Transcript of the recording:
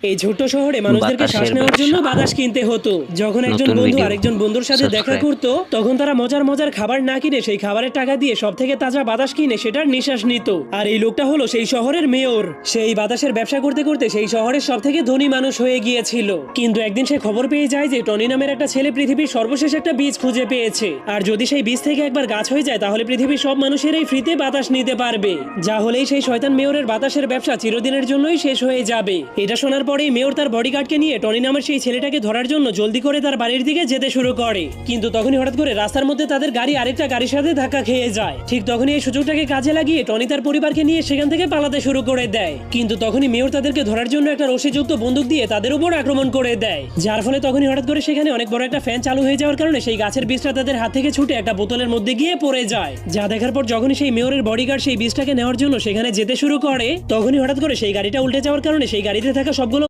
এই ছোট্ট শহরে মানুষদেরকে শ্বাস বাতাসের নেওয়ার জন্য ব্যবসা। বাতাস কিনতে হতো। যখন একজন নতুন বন্ধু ভিডিও, আরেকজন বন্ধুর সাথে দেখা সাবস্ক্রাইব। করত, তখন তারা মজার মজার খাবার না কিনে সেই খাবারের টাকা দিয়ে সব থেকে তাজা বাতাস কিনে সেটার নিঃশ্বাস নিত। আর এই লোকটা হলো সেই শহরের মেয়র। সেই বাতাসের ব্যবসা করতে করতে সেই শহরের সব থেকে ধনী মানুষ হয়ে গিয়েছিল। কিন্তু একদিন সে খবর পেয়ে যায় যে টনি নামের একটা ছেলে পৃথিবীর সর্বশেষ একটা বীজ খুঁজে পেয়েছে, আর যদি সেই বীজ থেকে একবার গাছ হয়ে যায় তাহলে পৃথিবীর সব মানুষেরাই ফ্রিতে বাতাস নিতে পারবে। যা হলেই সেই শয়তান মেয়রের বাতাসের ব্যবসা চিরদিনের জন্যই শেষ হয়ে যাবে। এটা শোনার পরেই মেয়র তার বডিগার্ডকে নিয়ে টনি নামের সেই ছেলেটাকে ধরার জন্য জলদি করে তার বাড়ির দিকে যেতে শুরু করে। কিন্তু তখনই হঠাৎ করে রাস্তার মধ্যে তাদের গাড়ি আরেকটা গাড়ির সাথে ধাক্কা খেয়ে যায়। ঠিক তখনই এই সুযোগটাকে কাজে লাগিয়ে টনি তার পরিবারকে নিয়ে সেখান থেকে পালাতে শুরু করে দেয়। কিন্তু তখনই মেয়র তাদেরকে ধরার জন্য একটা রশিযুক্ত বন্দুক দিয়ে তাদের উপর আক্রমণ করে দেয়। যার ফলে তখনই হঠাৎ করে সেখানে অনেক বড় একটা ফ্যান চালু হয়ে যাওয়ার কারণে সেই গাছের বীজটা তাদের হাত থেকে ছুটে একটা বোতলের মধ্যে গিয়ে পড়ে যায়। যা দেখার পর যখনই সেই মেয়রের বডিগার্ড সেই বীজটাকে নেওয়ার জন্য সেখানে যেতে শুরু করে, তখনই হঠাৎ করে সেই গাড়িটা উল্টে যাওয়ার কারণে সেই গাড়িতে থাকা সবগুলো